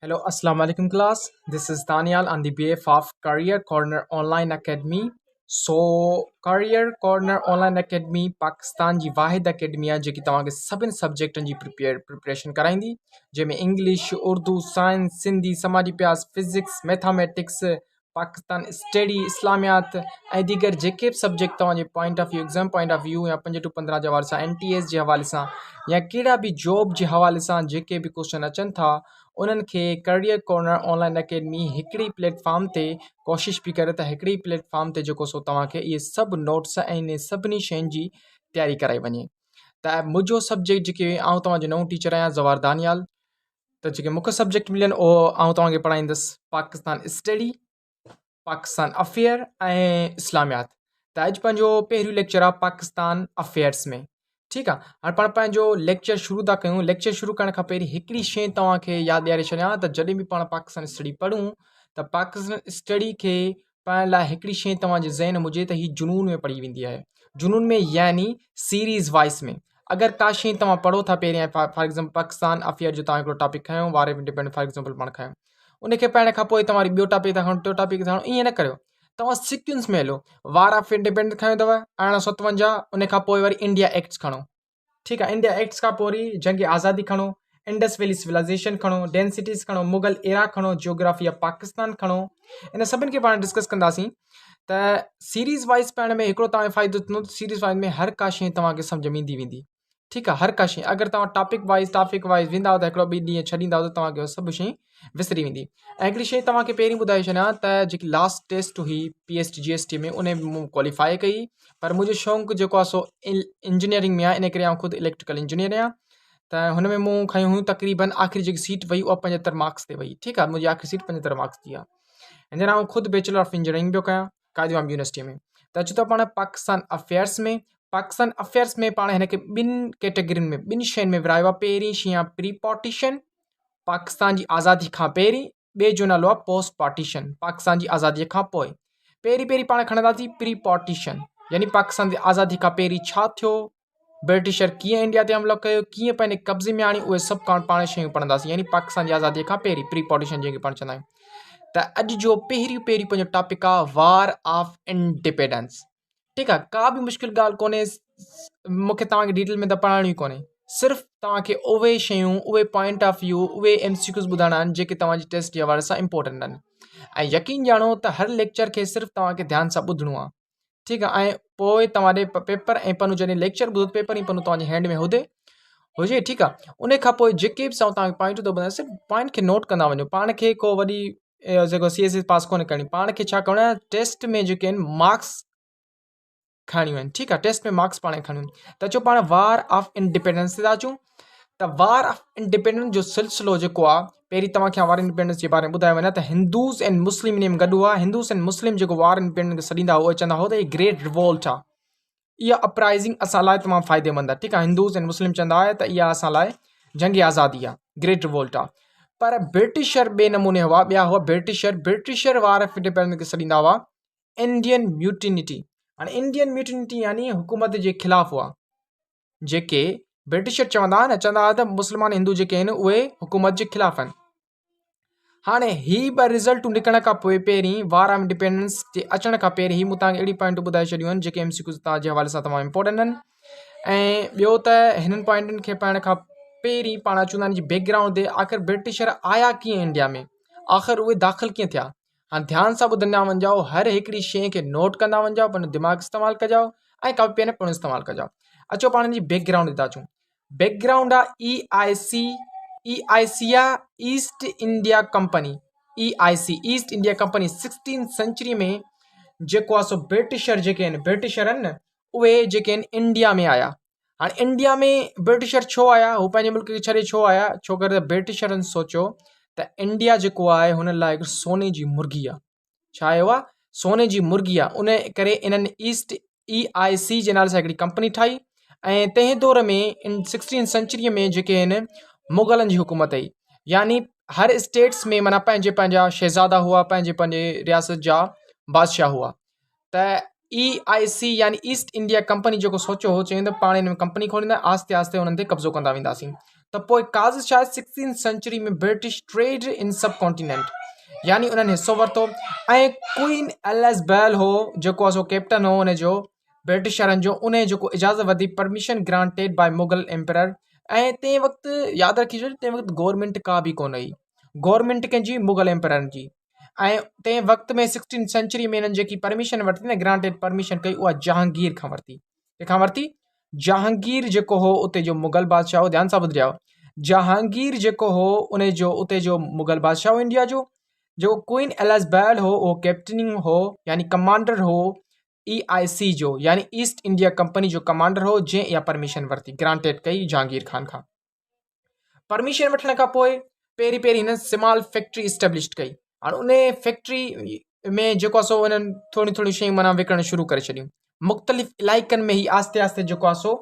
Hello, Assalamu alaikum class. This is Daniel on the behalf of Career Corner Online Academy. Career Corner Online Academy Pakistan जी वाहिद academy आहे जेकी तव्हांखे सभिनी सब्जेक्टनि जी preparation कराईंदी, जंहिंमें इंग्लिश, उर्दू, साइंस, सिंधी, समाजी प्यास, फिजिक्स, मैथमेटिक्स, पाकिस्तान स्टडी, इस्लामियात ऐं दीगर जेके बि सब्जेक्ट तव्हांजे point of view exam point of view या 5 to 15 जे हवाले सां NTS जे हवाले सां या कहिड़ा बि जॉब जे हवाले सां जेके बि क्वेश्चन अचनि था उन्हनि खे करियर कॉर्नर ऑनलाइन अकेडमी हिकिड़ी प्लेटफॉर्म ते कोशिशि पई करे त हिकिड़ी प्लेटफॉर्म ते जेको सो तव्हांखे इहे सभु नोट्स ऐं इन सभिनी शयुनि जी तयारी कराई वञे। त मुंहिंजो सब्जेक्ट जेके आउं तव्हांजो नओं टीचर आहियां ज़वार दानियाल। त जेके मूंखे सब्जेक्ट मिलियनि उहो आउं तव्हांखे पढ़ाईंदुसि पाकिस्तान स्टडी, पाकिस्तान अफेयर ऐं इस्लामियात। त अॼु पंहिंजो पहिरियों लेक्चर आहे पाकिस्तान अफेयर्स में। ठीकु आहे, हाणे पाण पंहिंजो लेक्चर शुरू था कयूं। लेक्चर शुरू करण खां पहिरीं हिकिड़ी शइ तव्हांखे यादि ॾियारे छॾियां त जॾहिं बि पाण पाकिस्तान स्टडी पढ़ूं त पाकिस्तान स्टडी खे पढ़ण लाइ हिकिड़ी शइ तव्हांजे ज़हन में हुजे त हीअ जुनून में पढ़ी वेंदी आहे। जुनून में यानी सीरीज़ वाइज़ में अगरि का शइ तव्हां पढ़ो था पहिरियां फॉर एग्ज़ाम्पल पाकिस्तान अफेयर जो तव्हां हिकिड़ो टॉपिक खयों, वार ऑफ इंडिपेंडेंस फॉर एग्ज़ाम्पल पाण खयों, उनखे पढ़ण खां पोइ तव्हां वरी ॿियो टॉपिक था खणो, टियों टॉपिक था खणो, ईअं न करियो। तव्हां सिक्वेंस में हलो। वार ऑफ इंडिपेंडेंस खयों अथव 1857, उन खां पोइ वरी इंडिया एक्ट्स खणो। ठीकु आहे, इंडिया एक्ट्स खां पोइ वरी जंग आज़ादी खणो, इंडस वैली सिविलाइज़ेशन खणो, डेंसिटीज़ खणो, मुगल एरा खणो, जियोग्राफी ऑफ पाकिस्तान खणो। इन सभिनि खे पाण डिस्कस कंदासीं। त सीरीज़ वाइज़ पढ़ण में हिकिड़ो तव्हांखे फ़ाइदो थींदो, सीरीज़ वाइज़ में हर का शइ तव्हांखे सम्झ में ईंदी वेंदी। ठीकु आहे, हर का शइ अगरि तव्हां टॉपिक वाइज़ वेंदा त हिकिड़ो ॿिनि ॾींहं छॾींदा त तव्हांखे सभु शइ विसरी वेंदी। ऐं हिकिड़ी शइ तव्हांखे पहिरीं ॿुधाए छॾियां त जेकी लास्ट टेस्ट हुई PST GST में उन मूं क्वालीफाई कई, पर मुंहिंजो शौक़ु जेको आहे सो इंजीनियरिंग में आहे, इन करे आउं ख़ुदि इलेक्ट्रिकल इंजीनियर आहियां। त हुन में मूं खयूं हुयूं तक़रीबन आख़िरी जेकी सीट वई उहा 75 मार्क्स ते वई। ठीकु आहे, मुंहिंजी आख़िरी सीट 75 मार्क्स जी आहे। हिन आउं ख़ुदि बैचलर ऑफ इंजीनियरिंग पियो कयां कायदे यूनिवर्सिटी में। त अचो त पाण पाकिस्तान अफेयर्स में। पाकिस्तान अफेयर्स में पाण हिन खे ॿिनि कैटेगरियुनि में ॿिनि शयुनि में विरायो आहे। पहिरीं शइ आहे प्री पार्टीशन, पाकिस्तान जी आज़ादी खां पहिरीं। ॿिए जो नालो आहे पोस्ट पार्टीशन, पाकिस्तान जी आज़ादीअ खां पोइ। पहिरीं पाण खणंदासीं प्री पार्टीशन, यानी पाकिस्तान जी आज़ादी खां पहिरीं छा थियो, ब्रिटिशर कीअं इंडिया ते हमलो कयो, कीअं पंहिंजे कब्ज़े में आणी, उहे सभु पाण शयूं पढ़ंदासीं, यानी पाकिस्तान जी आज़ादीअ खां पहिरीं प्री पार्टीशन जंहिंखे पाण चवंदा आहियूं। त अॼु जो पहिरियों पंहिंजो टॉपिक आहे वार ऑफ इंडिपेंडेंस। ठीकु आहे, का बि मुश्किल ॻाल्हि कोन्हे, मूंखे तव्हांखे डिटेल में त पढ़ाइणी कोन्हे, सिर्फ़ु तव्हांखे उहे शयूं, उहे पॉइंट ऑफ व्यू, उहे MCQs ॿुधाइणा आहिनि जेके तव्हांजी टेस्ट जे हवाले सां इंपॉर्टेंट आहिनि। ऐं यकीन ॼाणो त हर लेक्चर खे सिर्फ़ु तव्हांखे ध्यान सां ॿुधणो आहे। ठीकु आहे, ऐं पोइ तव्हांजे पेपर ऐं पन्नो जॾहिं लेक्चर ॿुधो पेपर ऐं पन्नो तव्हांजे हैंड में हुजे। ठीकु आहे, उन खां पोइ जेके बि तव्हांखे पॉइंट थो ॿुधायां सिर्फ़ु पॉइंट खे नोट कंदा वञो। पाण खे को वॾी जेको CSS पास कोन्हे करणी, पाण खे छा करिणो आहे, टेस्ट में जेके आहिनि मार्क्स खणियूं आहिनि। ठीकु आहे, टेस्ट में मार्क्स पाण खे खणियूं आहिनि। त अचो पाण वार ऑफ इंडिपेंडेंस ते था अचूं। त वार ऑफ इंडिपेंडेंस जो सिलसिलो जेको आहे, पहिरीं तव्हांखे वार इंडिपेंडेंस जे बारे में ॿुधाए वञा त हिंदूज़ एंड मुस्लिम इन में गॾु आहे। हिंदूज़ एंड मुस्लिम जेको वार इंडिपेंडेंस खे सॾींदा उहे चवंदा हो त इहे ग्रेट रिवोल्ट आहे, इहा अपराइज़िंग असां लाइ तमामु फ़ाइदेमंद आहे। ठीकु आहे, हिंदूज़ एंड मुस्लिम चवंदा हुआ त इहा असां लाइ जंग आज़ादी आहे, ग्रेट रिवोल्ट आहे। पर ब्रिटिशर ॿिए नमूने हुआ, ॿिया हुआ ब्रिटिशर वार ऑफ इंडिपेंडेंस खे सॾींदा हुआ इंडियन म्यूटिनिटी। हाणे इंडियन म्यूटिनिटी यानी हुकूमत जे ख़िलाफ़ हुआ, जेके ब्रिटिशर चवंदा हुआ त मुस्लमान हिंदू जेके आहिनि उहे हुकूमत जे ख़िलाफ़ आहिनि। हाणे ही ॿ रिज़ल्टूं निकिरण खां पोइ पहिरीं वार ऑफ इंडिपेंडेंस जे अचण खां पहिरीं ही मूं तव्हांखे अहिड़ी पॉइंट ॿुधाए छॾियूं आहिनि जेके MCQs तव्हांजे हवाले सां तमामु इंपॉर्टेंट आहिनि। ऐं ॿियो त हिननि पॉइंटनि खे पढ़ण खां पहिरीं पाण अचूं था हिन जी बैकग्राउंड ते, आख़िर ब्रिटिशर आया कीअं इंडिया में, आख़िर उहे दाख़िल कीअं थिया। हाणे ध्यान सां ॿुधंदा वञिजो, हर हिकिड़ी शइ खे नोट कंदा वञिजो, पंहिंजो दिमाग़ इस्तेमालु कजो ऐं कॉपी पेन पिणु इस्तेमालु कजो। अचो पाण हिन जी बैकग्राउंड ते था अचूं। बैकग्राउंड आहे EIC आहे East India Company. EIC East India Company 16th century में जेको आहे सो ब्रिटिशर जेके आहिनि, ब्रिटिशर आहिनि न, उहे जेके आहिनि इंडिया में आया। हाणे इंडिया में ब्रिटिशर छो आया, हू पंहिंजे मुल्क खे छॾे छो आया, छो करे त ब्रिटिशरनि सोचियो त इंडिया जेको आहे हुन लाइ हिकु सोने जी मुर्गी आहे। छा आहे उहा, सोने जी मुर्गी आहे। उन करे इन्हनि ईस्ट EIC जे नाले सां हिकिड़ी कंपनी ठाही। ऐं तंहिं दौर में 16th सेंचुरीअ में जेके आहिनि मुग़लनि जी हुकूमत हुई, यानी हर स्टेट्स में माना पंहिंजा शहज़ादा हुआ, पंहिंजे रियासत जा बादशाह हुआ। त EIC यानी ईस्ट इंडिया कंपनी जेको सोचियो हो, चवंदो पाण हिन में कंपनी खोलींदा, आस्ते आस्ते हुननि ते कब्ज़ो कंदा वेंदासीं। त पोइ काज़ शायदि 16th सेंचुरी में ब्रिटिश ट्रेड इन सब कॉन्टिनेंट यानी उन्हनि हिसो वरितो ऐं क्वीन एलिज़ाबेथ हो जेको आहे सो कैप्टन हो उन जो ब्रिटिशरनि जो उन जेको इजाज़त वरिती permission granted by Mughal emperor ऐं तंहिं वक़्तु यादि रखिजो तंहिं वक़्तु गवर्नमेंट का बि कोन हुई गवर्नमेंट कंहिंजी मुगल एम्पररनि जी ऐं तंहिं वक़्त में 16th सेंचुरी में हिननि जेकी परमिशन वरिती न ग्रांटेड परमिशन कई उहा जहांगीर खां वरिती कंहिंखां वरिती जहांगीर जेको हो उते जो मुगल बादशाह हो ध्यान सां ॿुधिजाओ जहांगीर जेको हो उन जो उते जो मुगल बादशाह हो इंडिया जो क्वीन एलिज़ाबेथ हो उहो कैप्टनिंग हो यानी कमांडर हो EIC जो यानी ईस्ट इंडिया कंपनी जो कमांडर हो जंहिं इहा परमिशन वरिती ग्रांटेड कई जहांगीर खान खां परमिशन वठण खां पोइ पहिरीं हिननि स्मॉल फैक्ट्री इस्टेब्लिश कई हाणे उन फैक्ट्री में जेको आहे सो उन्हनि थोरी शयूं माना विकिरणु शुरू करे छॾियूं मुख़्तलिफ़ इलाइक़नि में ई आस्ते आस्ते जेको आहे सो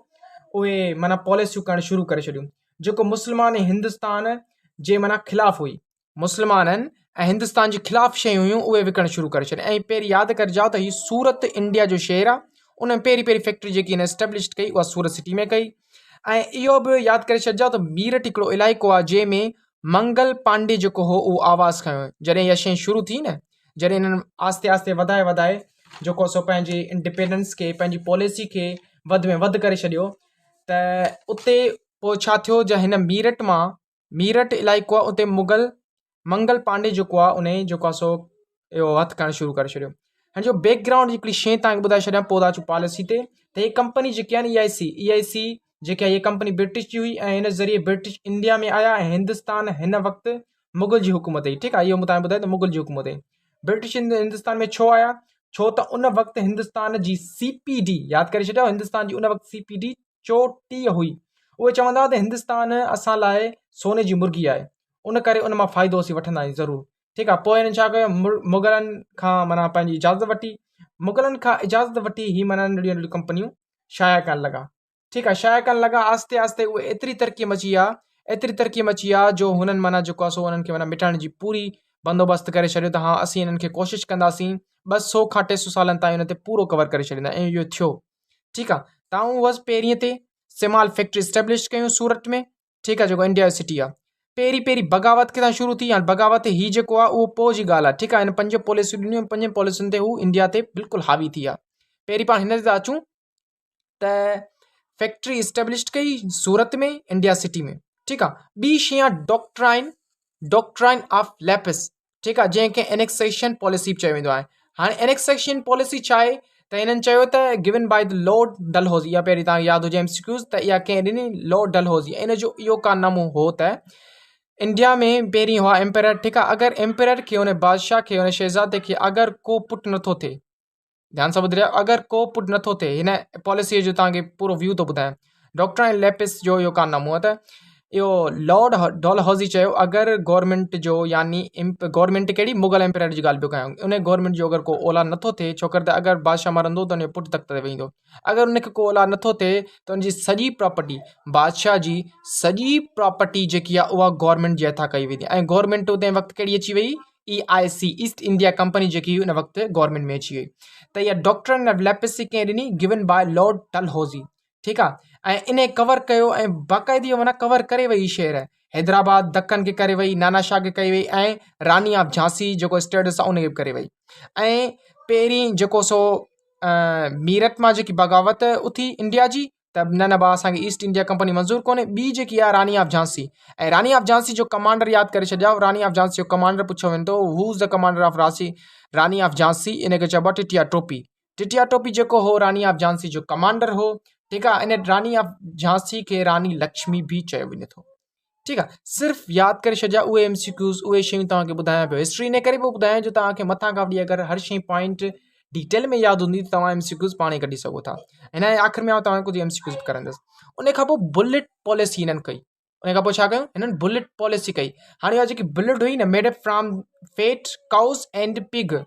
उहे माना पॉलिसियूं करणु शुरू करे छॾियूं जेको मुस्लमान हिंदुस्तान जे माना ख़िलाफ़ु हुई मुस्लमाननि ऐं हिंदुस्तान जे ख़िलाफ़ु शयूं हुयूं उहे विकिरणु शुरू करे छॾियूं ऐं पहिरीं यादि करिजाओ त हीउ सूरत इंडिया जो शहरु आहे उन पहिरीं फैक्ट्री जेकी हिन एस्टेब्लिश कई उहा सूरत सिटी में कई ऐं इहो बि यादि करे छॾिजाओ त मीरठ हिकिड़ो इलाइक़ो आहे जंहिंमें मंगल पांडे जेको हो उहो आवाज़ खयो जॾहिं इहा शइ शुरू थी न जॾहिं हिननि आस्ते आस्ते वधाए जेको सो पंहिंजे इंडिपेंडेंस खे पंहिंजी पॉलिसी खे वधि में वधि करे छॾियो त उते पोइ छा थियो जो हिन मीरठ इलाइक़ो आहे उते मंगल पांडे जेको आहे उन जेको आहे सो इहो हथु करणु शुरू करे छॾियो हाणे जो बैकग्राउंड हिकिड़ी शइ तव्हांखे ॿुधाए छॾियां पोइ था अचूं पॉलिसी ते त हीअ कंपनी जेकी आहे न EIC जेकी आहे हीअ कंपनी ब्रिटिश जी हुई ऐं हिन ज़रिए ब्रिटिश इंडिया में आया ऐं हिंदुस्तान हिन वक़्तु मुगल जी हुकूमत हुई ठीकु आहे इहो मूं तव्हांखे ॿुधायो त मुगल जी हुकूमत हुई ब्रिटिश हिंदुस्तान में छो आया छो त उन वक़्तु हिंदुस्तान जी CPD यादि करे छॾियो हिंदुस्तान जी उन वक़्तु CPD चोटीह हुई उहे चवंदा हुआ त हिंदुस्तान असां लाइ सोने जी मुर्गी आहे उन करे उन मां फ़ाइदो असीं वठंदा आहियूं ज़रूरु ठीकु आहे पोइ हिननि छा कयो मुगलनि खां माना पंहिंजी इजाज़त वठी मुगलनि खां इजाज़त वठी ही माना नंढियूं कंपनियूं शाया करणु लॻा ठीकु आहे शाया करणु लॻा आस्ते आस्ते उहे एतिरी तरक़ी मची आहे जो हुननि माना जेको आहे सो हुननि खे माना मिटाइण जी पूरी बंदोबस्तु करे छॾियो त हा असीं हिननि खे कोशिशि कंदासीं 200 खां 300 सालनि ताईं हुन ते पूरो कवर करे छॾींदा ऐं इहो थियो ठीकु आहे तव्हां बसि पहिरीं ते स्मॉल फैक्ट्री इस्टेब्लिश कयूं सूरत में ठीकु आहे जेको इंडिया सिटी आहे पहिरीं बग़ावत किथां शुरू थी हाणे बग़ावत हीअ जेको आहे उहो पोइ जी ॻाल्हि आहे ठीकु आहे हिन 5 पॉलिसियूं ॾिनियूं 5 पॉलिसियुनि ते हू इंडिया ते बिल्कुलु हावी थी आहे पहिरीं पाण हिन ते अचूं त फैक्ट्री इस्टेब्लिश कई सूरत में इंडिया सिटी में ठीकु आहे ॿी शइ आहे डॉक्ट्राइन ऑफ लैपिस ठीकु आहे जंहिंखे एनेक्सेशन पॉलिसी चयो वेंदो आहे हाणे एनेक्सेशन पॉलिसी छा आहे त हिननि चयो त given by the Lord Dalhousie इहा पहिरीं तव्हांखे यादि हुजे MCQs त इहा कंहिं ॾिनी लॉर्ड डलहौज़ी इन जो इहो कारनामो हो त इंडिया में पहिरीं हुआ एम्परर ठीकु आहे अगरि एम्परर खे हुन बादशाह खे हुन शहज़ादे खे अगरि को पुटु नथो थिए ध्यान सां ॿुधायो अगरि को पुटु नथो थिए हिन पॉलिसीअ जो तव्हांखे पूरो व्यू थो ॿुधायां डॉक्ट्राइन लैपिस जो इहो कारनामो आहे त इहो लॉर्ड डलहौज़ी चयो अगरि गवर्नमेंट जो यानी गवर्नमेंट कहिड़ी मुगल एम्परर जी ॻाल्हि पियो कयूं उन गवर्नमेंट जो अगरि को औलाद नथो थिए छो करे त अगरि बादशाह मरंदो त उनजो पुटु तख़्त ते वेहींदो अगरि उनखे को औलाद नथो थिए त उनजी सॼी प्रॉपर्टी बादशाह जी सॼी प्रॉपर्टी जेकी आहे उहा गवर्नमेंट जे हथां कई वेंदी ऐं गवर्नमेंट उते वक़्तु कहिड़ी अची वई EIC ईस्ट इंडिया कंपनी जेकी हुई उन वक़्तु गवर्नमेंट में अची वई त इहा डॉक्ट्राइन ऑफ लैपिस कंहिं ॾिनी गिवन बाय लॉर्ड डलहौज़ी ठीकु आहे ऐं इन कवर कयो ऐं बाक़ाइदी माना कवर करे वई शहर हैदराबाद दक्कन खे करे वई नानाशाह खे कई वई ऐं रानी ऑफ झांसी जेको स्टेटस आहे उनखे बि करे वई ऐं पहिरीं जेको सो मीरठ मां जेकी बग़ावत उथी इंडिया जी त न भाउ असांखे ईस्ट इंडिया कंपनी मंज़ूरु कोन्हे ॿी जेकी आहे रानी ऑफ झांसी ऐं रानी ऑफ झांसी जो कमांडर यादि करे छॾियो रानी ऑफ झांसी जो कमांडर पुछियो वेंदो who is the commander of Rani of Jhansi इनखे चइबो आहे टिटिया टोपी जेको हो रानी ऑफ झांसी जो कमांडर हो ठीकु आहे इन रानी ऑफ झांसी खे रानी लक्ष्मी बि चयो वञे थो ठीकु आहे सिर्फ़ु यादि करे छॾिया उहे MCQs उहे शयूं तव्हांखे ॿुधायां पियो हिस्ट्री इन करे पियो ॿुधायां जो तव्हांखे मथां खां वठी अगरि हर शइ पॉइंट डिटेल में यादि हूंदी त तव्हां MCQs पाण ई कढी सघो था हिन जे आख़िर में तव्हांखे कुझु MCQs करंदुसि उन खां पोइ बुलेट पॉलिसी हिननि कई उन खां पोइ छा कयूं हिननि बुलेट पॉलिसी कई हाणे इहा जेकी बुलेट हुई न made up from fat cows and pig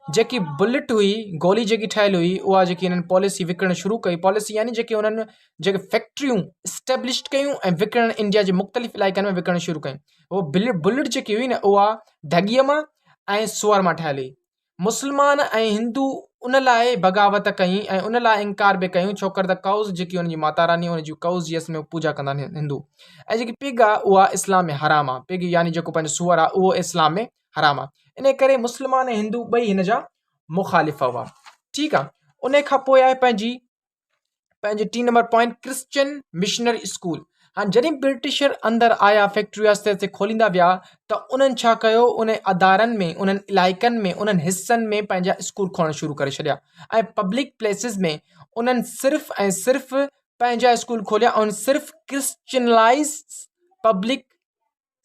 जेकी बुलेट हुई गोली जेकी ठहियलु हुई उहा जेकी हिननि पॉलिसी विकिरणु शुरू कई पॉलिसी यानी जेके हुननि जेके फैक्ट्रियूं इस्टेब्लिश कयूं ऐं विकिणणु इंडिया जे मुख़्तलिफ़ इलाइक़नि में विकिरणु शुरू कयूं उहो बुलेट जेकी हुई न उहा दॻीअ मां ऐं सुअर मां ठहियलु हुई मुस्लमान ऐं हिंदू उन लाइ बग़ावत कई ऐं उन लाइ इनकार बि कयूं, छोकर त काउज़ जेकी हुनजी माता रानी हुनजी काउज़ जी में पूजा कंदा आहिनि हिंदू। ऐं जेकी पिग आहे उहा इस्लाम में हराम आहे। पिग यानी जेको पंहिंजो सूअर आहे उहो इस्लाम में हराम आहे। इन करे मुस्लमान ऐं हिंदू ॿई हिन जा मुखालिफ़ हुआ। ठीकु आहे। उन खां पोइ आहे पंहिंजे 3 number point Christian missionary school. हाँ, जॾहिं ब्रिटिशर अंदरि आया, फैक्ट्री आस्ते आस्ते खोलींदा विया, त उन्हनि छा कयो, उन अदारनि में, उन्हनि इलाइक़नि में, उन्हनि हिस्सनि में पंहिंजा स्कूल खोलण शुरू करे छॾिया ऐं पब्लिक प्लेसिस में उन्हनि सिर्फ़ु ऐं सिर्फ़ु पंहिंजा स्कूल खोलिया ऐं सिर्फ़ु क्रिश्चियनलाइज़ पब्लिक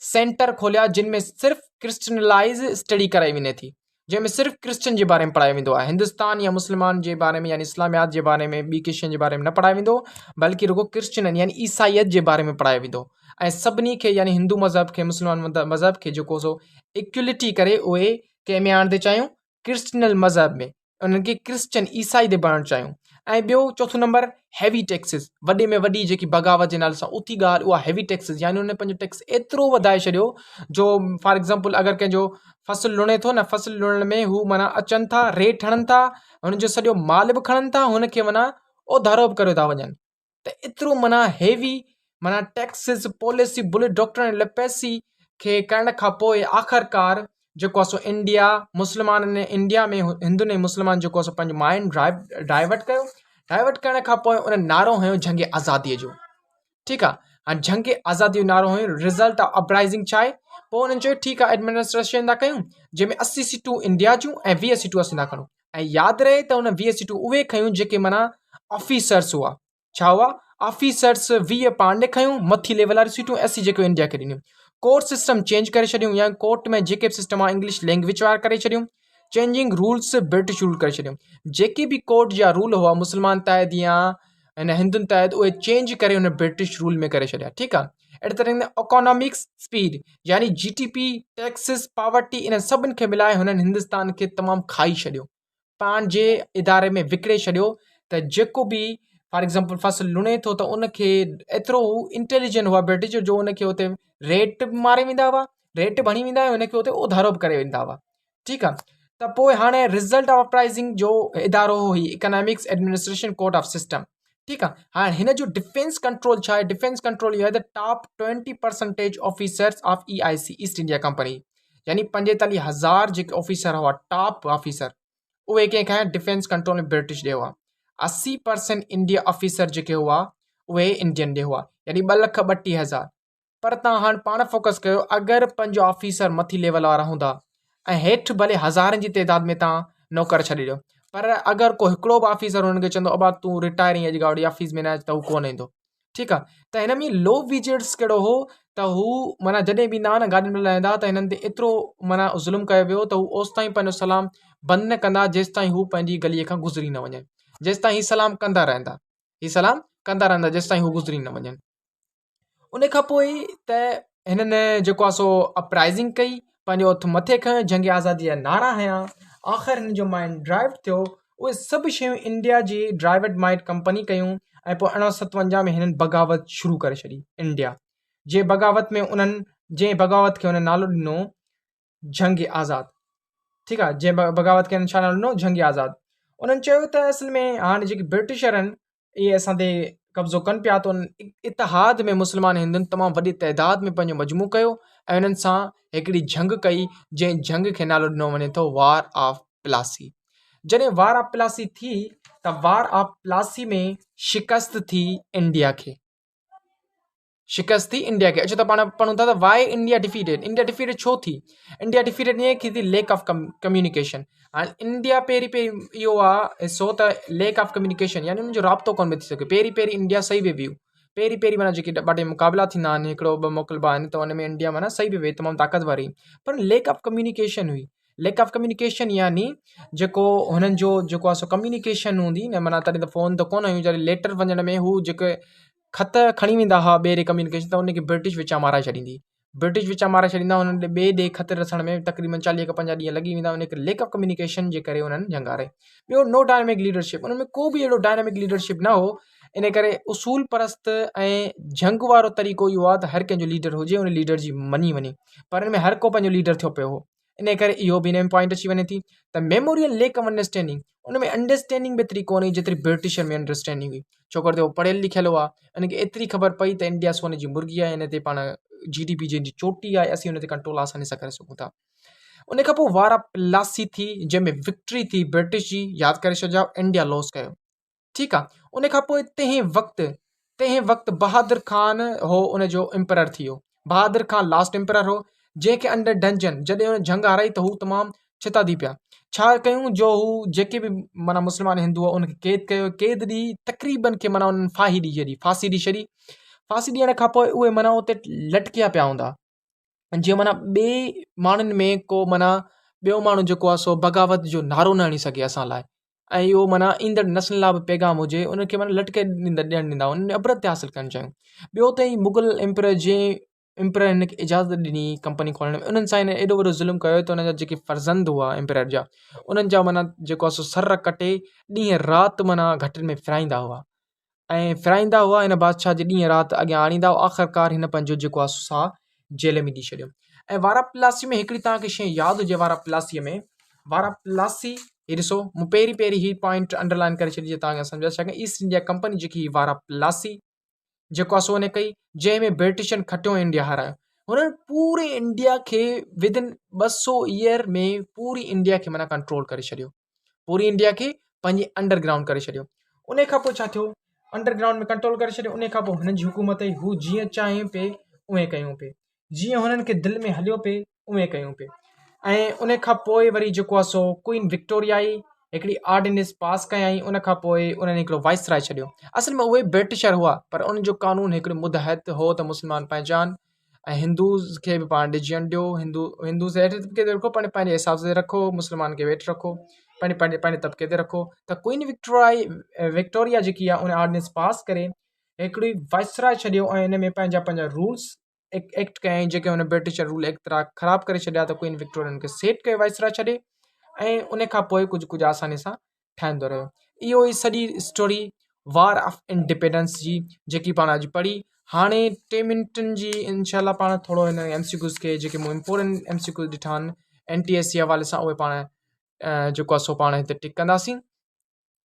सेंटर खोलिया, जिन में सिर्फ़ु क्रिश्चियनलाइज़ स्टडी कराई वञे थी, जंहिंमें सिर्फ़ु क्रिश्चियन जे बारे में पढ़ायो वेंदो आहे। हिंदुस्तान या मुस्लमान जे बारे में यानी इस्लामियात जे बारे में, ॿी के शयुनि जे बारे में न पढ़ायो वेंदो, बल्कि रुगो क्रिश्चियन यानी ईसाईयत जे बारे में पढ़ायो वेंदो। ऐं सभिनी खे यानी हिंदू मज़हब खे, मुस्लमान मज़हब खे जेको सो इक्वलिटी करे उहे कंहिं में आणंदे चाहियूं, क्रिश्चियन मज़हब में, उन्हनि खे क्रिश्चियन ईसाई ते बणणु चाहियूं। ऐं ॿियो चौथों नंबर हैवी टैक्सिस, वॾे में वॾी जेकी बग़ावत जे नाले सां उथी ॻाल्हि उहा हैवी टैक्सिस, यानी उन पंहिंजो टैक्स एतिरो वधाए छॾियो जो फॉर एग्ज़ाम्पल अगरि कंहिंजो फसल लुणे थो न, फसल लुणण में हू माना अचनि था, रेट हणनि था, हुनजो सॼो माल बि खणनि था, हुनखे माना ओधारो बि करे था वञनि। त एतिरो माना हैवी माना टैक्सिस पॉलिसी बुलेट डॉक्टर ऐं लिपेसी खे करण खां पोइ आख़िरकार जेको आहे सो इंडिया मुस्लमाननि इंडिया में हिंदुनि ऐं मुस्लमान जेको आहे सो पंहिंजो माइंड डाइवर्ट कयो। डाइवर्ट करण खां पोइ उन नारो हयो जंग आज़ादीअ जो। ठीकु आहे। हाणे जंग आज़ादी जो नारो हुयो, रिज़ल्ट ऑफ अपराइज़िंग छा आहे, पोइ हुननि चयो ठीकु आहे एडमिनिस्ट्रेशन था कयूं, जंहिंमें 80 सीटूं इंडिया जूं ऐं 20 सीटूं असीं था खणूं। ऐं यादि रहे त हुन 20 सीटूं उहे खयूं जेके माना ऑफिसर्स हुआ। छा हुआ? ऑफिसर्स 20 पाण ॾे खयूं, मथी लेवल वारियूं सीटूं 80 जेके इंडिया खे ॾिनियूं। कोर्ट सिस्टम चेंज करे छॾियूं, या कोर्ट में जेके बि सिस्टम आहे इंग्लिश लैंग्वेज वारा करे छॾियूं। चेंजिंग रूल्स ब्रिटिश रूल करे छॾियूं। जेके बि कोर्ट जा रूल हुआ मुस्लमान तहत या हिन हिंदुनि तहत, उहे चेंज करे हुन ब्रिटिश रूल में करे छॾिया। ठीकु आहे। अहिड़े तरह इकोनॉमिक्स स्पीड यानी GDP, टैक्सिस, पावर्टी, इन सभिनि खे मिलाए हुननि हिंदुस्तान खे तमामु खाई छॾियो, पंहिंजे इदारे में विकिणे छॾियो। त जेको बि फॉर एग्ज़ाम्पल फसल लुणे थो त उनखे एतिरो इंटेलिजेंट हुआ ब्रिटिश जो उनखे उते रेट बि मारे वेंदा हुआ, रेट भणी वेंदा हुआ, उनखे उते उधारो बि करे वेंदा हुआ। ठीकु आहे। त पोइ हाणे रिज़ल्ट ऑफ अपराइज़िंग जो इदारो हुई economics administration code of system. ठीकु आहे। हाणे हिन जो डिफेंस कंट्रोल छा आहे? डिफेंस कंट्रोल इहो आहे त top 20% officers of EIC East India company, यानी 45,000 जेके ऑफिसर हुआ टॉप ऑफिसर, उहे कंहिंखे डिफेंस कंट्रोल में ब्रिटिश ॾे हुआ। 80% इंडिया ऑफिसर जेके हुआ उहे इंडियन ॾे हुआ, यानी 2,32,000। पर तव्हां हाणे पाण फोकस कयो, अगरि 5 ऑफिसर मथी लेवल वारा हूंदा ऐं हेठि भले हज़ारनि जी तइदाद में तव्हां नौकर छॾे ॾियो, पर अगरि को हिकिड़ो बि ऑफिसर हुननि खे चवंदो अबा तूं रिटायर ई अॼु गाड़ी ऑफिस में न अच, त हू कोन ईंदो। ठीकु आहे। त हिन में लो विजिट्स कहिड़ो हो त हू माना जॾहिं बि ईंदा हुआ न गाॾियुनि में लहंदा त हिननि ते एतिरो माना ज़ुल्म कयो वियो त हू ओसि ताईं पंहिंजो सलाम बंदि न कंदा जेसि ताईं हू पंहिंजी गलीअ खां गुज़री न वञनि, जेसि ताईं हीउ सलाम कंदा रहंदा, जेसि ताईं हू गुज़री न वञनि। उन खां पोइ त हिननि जेको आहे सो अपराइज़िंग कई, पंहिंजो हथु मथे खयो, जंग आज़ादी जा नारा हया, आख़िर हिन जो माइंड ड्राइव थियो। उहे सभु शयूं इंडिया जी ड्राइवड माइंड कंपनी कयूं ऐं पोइ 1957 में हिननि बग़ावत शुरू करे छॾी इंडिया जे बग़ावत में जंहिं बग़ावत खे हुन नालो ॾिनो जंग आज़ाद। ठीकु आहे। जंहिं बग़ावत खे छा नालो ॾिनो? जंग आज़ाद। उन्हनि चयो त असल में हाणे जेके ब्रिटिशर आहिनि इहे असां ते कब्ज़ो कनि पिया, त उन्हनि इतिहाद में मुस्लमान हिंदुनि तमामु वॾी तइदाद में पंहिंजो मजमू कयो ऐं उन्हनि सां हिकिड़ी जंग कई, जंहिं जंग खे नालो ॾिनो वञे थो वार ऑफ प्लासी। जॾहिं वार ऑफ प्लासी थी त वार ऑफ प्लासी में शिकस्त थी इंडिया खे, अच्छा त पाण पढ़ूं था त वाई इंडिया डिफीटेड छो थी? इंडिया डिफीटेड ईअं की थी लेक ऑफ कम्युनिकेशन। हाणे इंडिया पहिरीं इहो आहे हिसो त लेक ऑफ कम्युनिकेशन, यानी हुनजो राब्तो कोन थी सघे। पहिरीं इंडिया सही बि वियो, पहिरीं माना जेके ॿ टे मुक़ाबिला थींदा आहिनि, हिकिड़ो ॿ मुक़ाबिला आहिनि, त हुन में इंडिया माना सही बि वई, तमामु ताक़तवर हुई, पर लेक ऑफ कम्युनिकेशन हुई। लेक ऑफ कम्युनिकेशन यानी जेको हुननि जो जेको आहे सो कम्युनिकेशन हूंदी न, माना तॾहिं त फ़ोन त कोन हुयूं, जॾहिं लेटर वञण में हू जेके ख़त खणी वेंदा हुआ ॿिए कम्युनिकेशन, त उनखे ब्रिटिश विचां माराए छॾींदी, हुननि ॿिए ॾे ख़त रसण में तक़रीबन 40 खां 50 ॾींहं लॻी वेंदा। उनखे लेक ऑफ कम्युनिकेशन जे करे हुननि जंग हारे। ॿियो नो डायनेमिक लीडरशिप, उनमें को बि अहिड़ो डायनेमिक लीडरशिप न हो। इन करे उसूल परस्त ऐं जंग वारो तरीक़ो इहो आहे त हर कंहिंजो लीडर हुजे, उन लीडर जी मनी वञे, पर हिन में हर को पंहिंजो लीडर थियो पियो हो। इन करे इहो बि हिन में पॉइंट अची वञे थी त मेमोरियल लेक ऑफ अंडरस्टैंडिंग उन में अंडरस्टैंडिंग बि एतिरी कोन्हे जेतिरी ब्रिटिशर में अंडरस्टैंडिंग हुई छोकर त उहो पढ़ियल लिखियल हुआ उनखे एतिरी ख़बर पई त इंडिया सोने जी मुर्गी आहे हिन ते पाण GDP जंहिंजी चोटी आहे असीं हुन ते कंट्रोल आसानी सां करे सघूं था उन खां पोइ वारा प्लासी थी जंहिंमें विक्ट्री थी ब्रिटिश जी यादि करे छॾियो इंडिया लॉस कयो ठीकु आहे उन खां पोइ तंहिं वक़्तु बहादुर ख़ान हो उनजो एम्परर थी वियो बहादुर ख़ान लास्ट एम्परर हो जंहिंखे अंडर डंजन जॾहिं हुन जंग हाराई त हू तमामु छिता थी पिया छा कयूं जो हू जेके बि माना मुस्लमान हिंदू हुआ उनखे क़ैद कयो क़ैद ॾी तक़रीबन खे माना उन्हनि फांसी ॾई छॾी फांसी ॾियण खां पोइ उहे माना उते लटकिया पिया हूंदा जीअं माना ॿिए माण्हुनि में को माना ॿियो माण्हू जेको आहे सो बग़ावत जो नारो न हणी सघे असां लाइ ऐं इहो माना ईंदड़ नस्ल लाइ बि पैगाम हुजे उनखे माना लटके ॾियणु ॾींदा उन अबरत हासिलु करणु चाहियूं ॿियो त मुगल एम्पर जे एम्पर हिनखे इजाज़त ॾिनी कंपनी खोलण में उन्हनि सां हिन एॾो वॾो ज़ुल्म कयो त हुनजा जेके फर्ज़ंद हुआ एम्पर जा उन्हनि जा माना जेको आहे सो सर कटे ॾींहं राति माना घटनि में फिराईंदा हुआ ऐं फिराईंदा हुआ हिन बादशाह जे ॾींहं राति अॻियां आणींदा हुआ आख़िरकार हिन पंहिंजो जेको आहे सो जेल में ॾई छॾियो ऐं वाराप्लासी में हिकिड़ी तव्हांखे शइ यादि हुजे वाराप्लासीअ में वाराप्लासी ही ॾिसो मूं पहिरीं ही पॉइंट अंडरलाइन करे छॾी तव्हांखे सम्झाए सघां ईस्ट इंडिया कंपनी जेकी वाराप्लासी जेको आहे सो हुन कई जंहिंमें ब्रिटिशनि खटियो इंडिया हारायो हुननि पूरे इंडिया खे विदिन 200 ईयर में पूरी इंडिया खे माना कंट्रोल करे छॾियो पूरी इंडिया खे पंहिंजी अंडरग्राउंड करे छॾियो उन खां पोइ छा थियो अंडरग्राउंड में कंट्रोल करे छॾियो उन खां पोइ हुननि जी हुकूमत हुई हू जीअं चाहे पिए उहे कयूं पिए जीअं हुननि खे दिलि में हलियो पिए उहे कयूं पिए ऐं उन खां पोइ वरी जेको आहे सो क्वीन विक्टोरिया आई हिकिड़ी ऑर्डिनेंस पास कयई उन खां पोइ उन्हनि हिकिड़ो वाइसराय छॾियो असल में उहे ब्रिटिशर हुआ पर उनजो कानून हिकिड़ो मुदहत हो त मुस्लमान पहचान ऐं हिंदूज़ खे बि पाण ॾिजणु ॾियो हिंदूज़ हेठि तबिके ते रखो पंहिंजे हिसाब सां रखो मुस्लमान खे हेठि रखो पंहिंजे तबिके ते रखो त क्वीन विक्टोरिया जेकी आहे उन ऑर्डिनेंस पास करे हिकिड़ी वाइसराय छॾियो ऐं हिन में पंहिंजा रूल्स एक्ट कयईं जेके हुन ब्रिटिशर रूल एक्ट तरह ख़राबु करे छॾिया त क्वीन विक्टोरिया खे सेट कयो वाइसराय छॾे ऐं उन खां पोइ कुझु आसानी सां ठाहींदो रहियो इहो ई सॼी स्टोरी वार ऑफ इंडिपेंडेंस जी जेकी पाण अॼु पढ़ी हाणे 3 मिंटनि जी इनशाला पाण थोरो हिन MCQs खे जेके मूं इम्पोर्टेंट MCQs ॾिठा आहिनि NTS जे हवाले सां उहे पाण जेको आहे सो पाण हिते टिक कंदासीं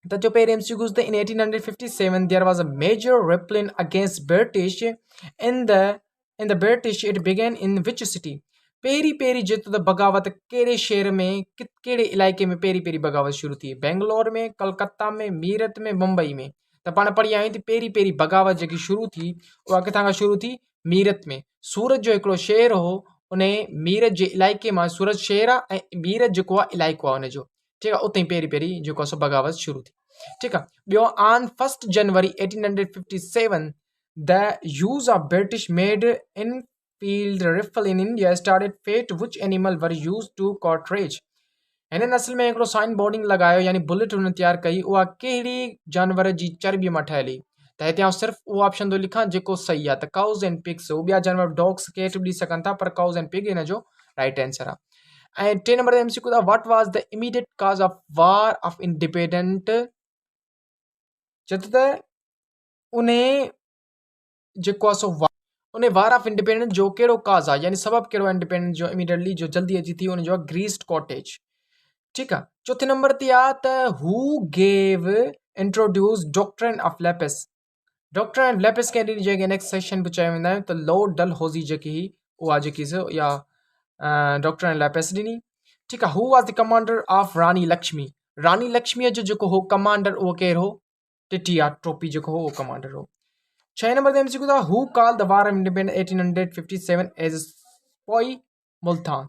त जो पहिरीं MCQs त इन 1857 there was a major rebellion against British in the British it began in which city पहिरीं जेतो त बग़ावत कहिड़े शहर में कहिड़े इलाइक़े में पहिरीं बग़ावत शुरू थी बेंगलोर में कलकत्ता में मीरत में मुंबई में त पाण पढ़ी आहियूं त पहिरीं बग़ावत जेकी शुरू थी उहा किथां खां शुरू थी मीरत में सूरत जो हिकिड़ो शहर हो उन मीरत जे इलाइक़े मां सूरत शहर आहे ऐं मीरत जेको आहे इलाइक़ो आहे हुनजो ठीकु आहे उते ई पहिरीं जेको आहे सो बग़ावत शुरू थी ठीकु आहे ॿियो on 1 January 1857 the use of British made Enfield rifle in India started fate which animal were used to cartridge हिन नस्ल में हिकिड़ो साइन बोर्डिंग लॻायो यानी बुलेट हुन तयारु कई उहा कहिड़ी जानवर जी चर्बीअ मां ठहियल हुई त हिते आउं सिर्फ़ु उहो ऑप्शन थो लिखां जेको सही आहे त काउज़ एंड पिग्स उहे ॿिया जानवर डॉग्स कैट बि ॾेई सघनि था पर काउज़ एंड पिग हिन जो राइट आंसर आहे ऐं 3 नंबर ते MCQ आहे व्हाट वाज़ द इमीडिएट काज़ ऑफ वार ऑफ इंडिपेंडेंट चए थो त उन जेको आहे सो उन वार ऑफ इंडिपेंडेंस जो कहिड़ो काज़ आहे यानी सबबु कहिड़ो इंडिपेंडेंस जो इमीडिएटली जो जल्दी अची थी उनजो आहे ग्रीस्ड कॉटेज ठीकु आहे चौथे नंबर ते आहे त हू gave introduce doctrine of lapis doctrine of lapis खे ॾिनी जेके नेक्स्ट सेशन बि चयो वेंदा आहियूं त लॉर्ड डलहौज़ी जेकी हुई उहा जेकी या डॉक्ट्रिन ऑफ लेपिस ॾिनी ठीकु आहे who was the commander of Rani लक्ष्मीअ जो जेको हो कमांडर उहो केरु हो टिटिया टोपी जेको हो उहो कमांडर हो 6 नंबर ते MCQ था who call the war of independence 1857 as sepoy Multan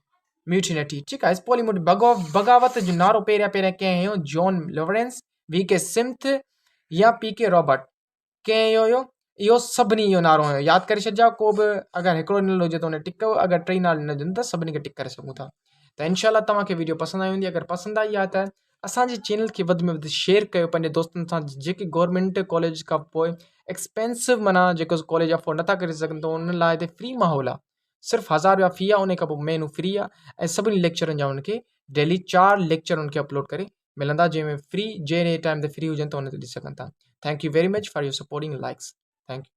mutiny ठीकु आहे स्पोली बग़ावत जो नारो पहिरियां कंहिं हुयो जॉन लॉरेंस VK सिम्थ या PK रॉबर्ट कंहिं हुयो इहो सभिनी इहो नारो हुयो यादि करे छॾिजाओ को बि अगरि हिकिड़ो ॾिनल हुजे त हुन टिक कयो अगरि 3 नाला न हुजनि त सभिनी खे टिक करे सघूं था त इनशाला तव्हांखे वीडियो पसंदि आई हूंदी अगरि पसंदि आई आहे त असांजे चैनल खे वधि में वधि शेयर कयो पंहिंजे दोस्तनि सां जेके गवर्नमेंट कॉलेज खां पोइ एक्सपेंसिव माना जेको कॉलेज अफोर्ड नथा करे सघनि त उन लाइ हिते फ्री माहौल आहे सिर्फ़ु 1000 रुपया फ़ी आहे उन खां पोइ महीनो फ्री आहे ऐं सभिनी लेक्चरनि जा उनखे डेली 4 लेक्चर उनखे अपलोड करे मिलंदा जंहिंमें फ्री जहिड़े टाइम ते फ्री हुजनि त उन ते ॾिसी सघनि था thank U very much for your supporting likes thank U